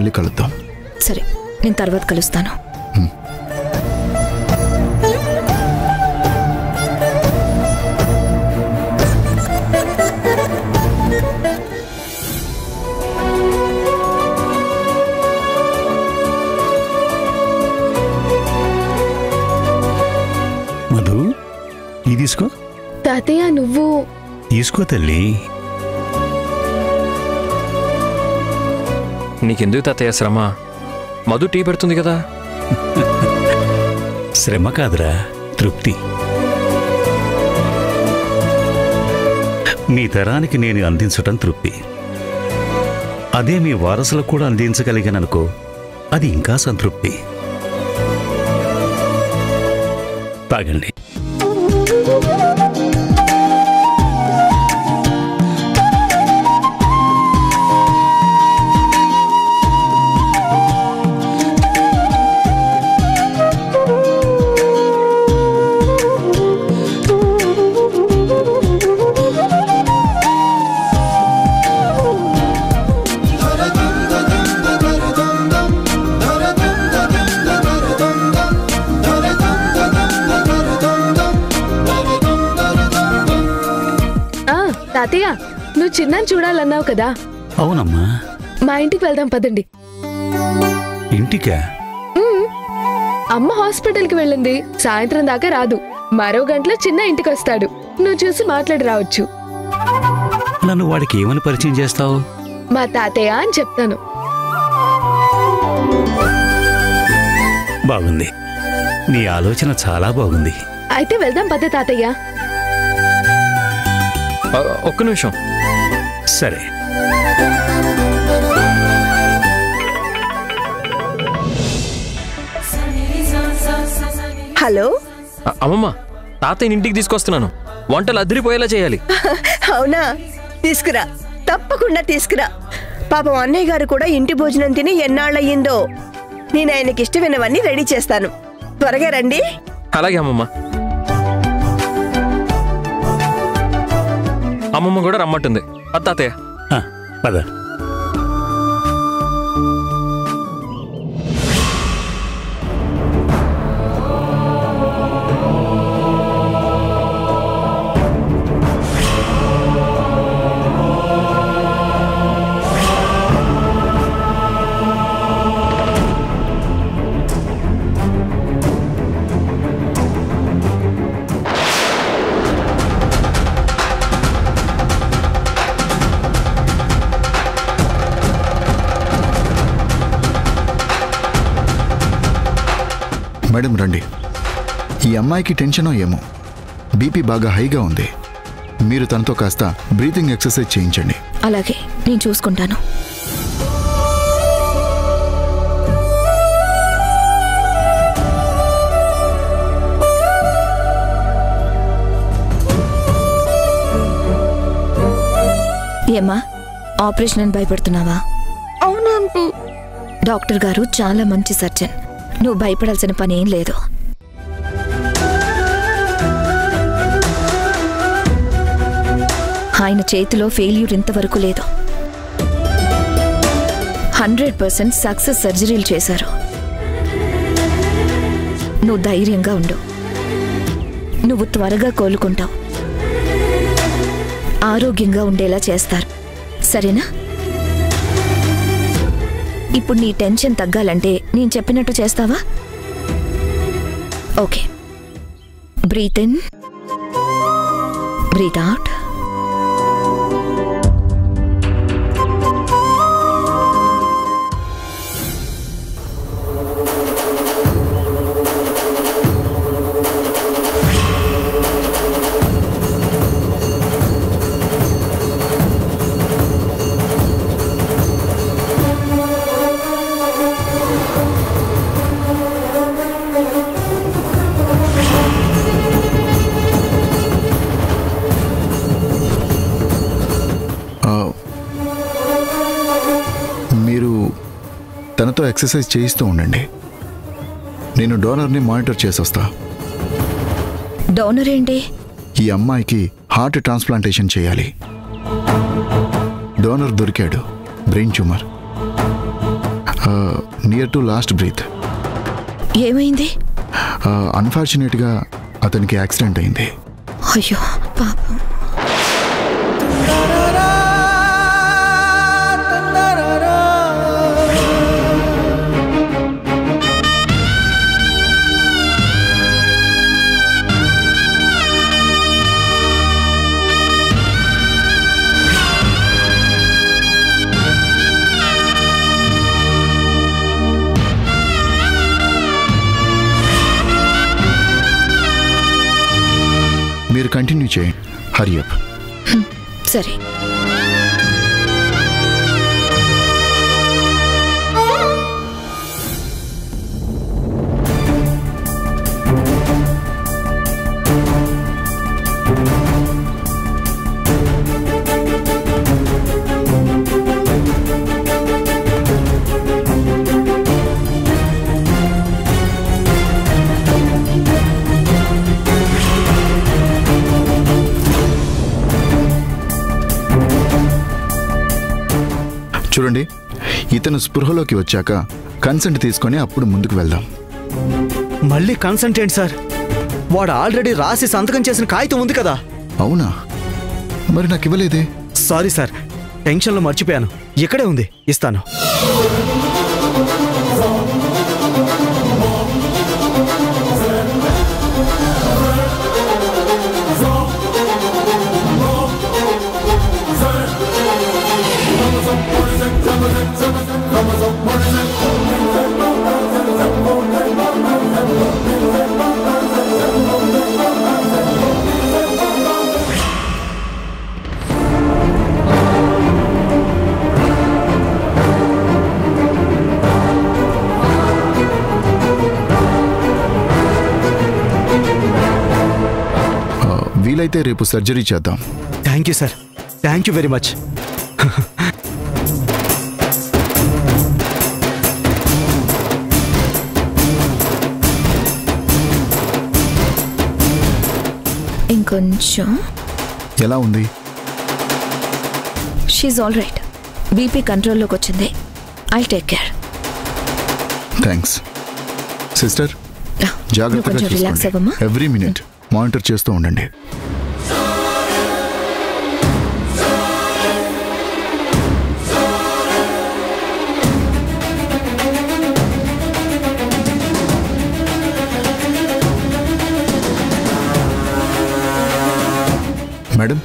మళ్ళీ కలుద్దాం. సరే, నేను తర్వాత కలుస్తాను. మధు, ఈ తీసుకో. తాతయ్య నువ్వు తీసుకో తల్లి. నీకెందుకు తాతయ్య శ్రమ? మధు టీ పెడుతుంది కదా. శ్రమ కాదురా, తృప్తి. మీ తరానికి నేను అందించటం తృప్తి. అదే మీ వారసులకు కూడా అందించగలిగాననుకో, అది ఇంకా సంతృప్తి. తాగండి. తాతయ్య, నువ్వు చిన్నాన్ని చూడాలన్నావు కదా. అవునమ్మా. మా ఇంటికి వెళ్దాం పదండి. ఇంటికా? అమ్మ హాస్పిటల్కి వెళ్ళింది, సాయంత్రం దాకా రాదు. మరో గంటలో చిన్న ఇంటికి వస్తాడు. నువ్వు చూసి మాట్లాడి రావచ్చు. నన్ను వాడికి ఏమని పరిచయం చేస్తావు? మా తాతయ్య అని చెప్తాను. బాగుంది, నీ ఆలోచన చాలా బాగుంది. అయితే వెళ్దాం పద తాతయ్య. ఒక్క నిమిషం. సరే. హలో అమ్మమ్మ, తాతయ్యని ఇంటికి తీసుకొస్తున్నాను. వంటలు అదిరిపోయేలా చేయాలి. అవునా? తీసుకురా, తప్పకుండా తీసుకురా. పాపం అన్నయ్య గారు కూడా ఇంటి భోజనం తిని ఎన్నాళ్ళయ్యిందో. నేను ఆయనకి ఇష్టమైనవన్నీ రెడీ చేస్తాను. త్వరగా రండి. అలాగే అమ్మమ్మ. అమ్మమ్మ కూడా రమ్మంటుంది. తాతయ్య పద. మేడం రండి. ఈ అమ్మాయికి టెన్షనో ఏమో, బీపీ బాగా హైగా ఉంది. మీరు తనతో కాస్త బ్రీతింగ్ ఎక్సర్సైజ్ చేయించండి. అలాగే, నేను చూసుకుంటాను. ఏమ్మా, ఆపరేషన్ అని భయపడుతున్నావా? అవునా? డాక్టర్ గారు చాలా మంచి సర్జన్. నువ్వు భయపడాల్సిన పని ఏం లేదు. ఆయన చేతిలో ఫెయిల్యూర్ ఇంతవరకు లేదు. 100% సక్సెస్ సర్జరీలు చేశారు. నువ్వు ధైర్యంగా ఉండు. నువ్వు త్వరగా కోలుకుంటావు. ఆరోగ్యంగా ఉండేలా చేస్తారు, సరేనా? ఇప్పుడు నీ టెన్షన్ తగ్గాలంటే నేను చెప్పినట్టు చేస్తావా? Okay. Breathe in, breathe out. తనతో ఎక్సర్సైజ్ చేయిస్తూ ఉండండి. నేను డోనర్ని మానిటర్ చేసొస్తా. డోనర్ ఏంటి? ఈ అమ్మాయికి హార్ట్ ట్రాన్స్ప్లాంటేషన్ చేయాలి. డోనర్ దొరికాడు, brain tumour. Near to last breath. ఏమైంది? అన్ఫార్చునేట్గా అతనికి యాక్సిడెంట్ అయింది. అయ్యో పాపం. మీరు కంటిన్యూ చేయండి. హరి అప్. సరే. చూడండి, ఇతను స్పృహలోకి వచ్చాక కన్సెంట్ తీసుకొని అప్పుడు ముందుకు వెళ్దాం. మళ్ళీ కన్సెంట్ ఏంటి సార్? వాడు ఆల్రెడీ రాసి సంతకం చేసిన కాగితం ఉంది కదా. అవునా? మరి నాకు ఇవ్వలేదే. సారీ సార్, టెన్షన్లో మర్చిపోయాను. ఇక్కడే ఉంది, ఇస్తాను. వీలైతే రేపు సర్జరీ చేద్దాం. Thank you sir, thank you very much. ఇంకొంచెం. ఎలా ఉంది? She's all right. బీపీ కంట్రోల్లోకి వచ్చింది. I take care. Thanks sister. జాగ్రత్తగా కొంచెం రిలాక్స్ చూసుకోండి. అవ్వమ్మా. ఎవ్రీ మినిట్ మానిటర్ చేస్తూ ఉండండి. మేడం,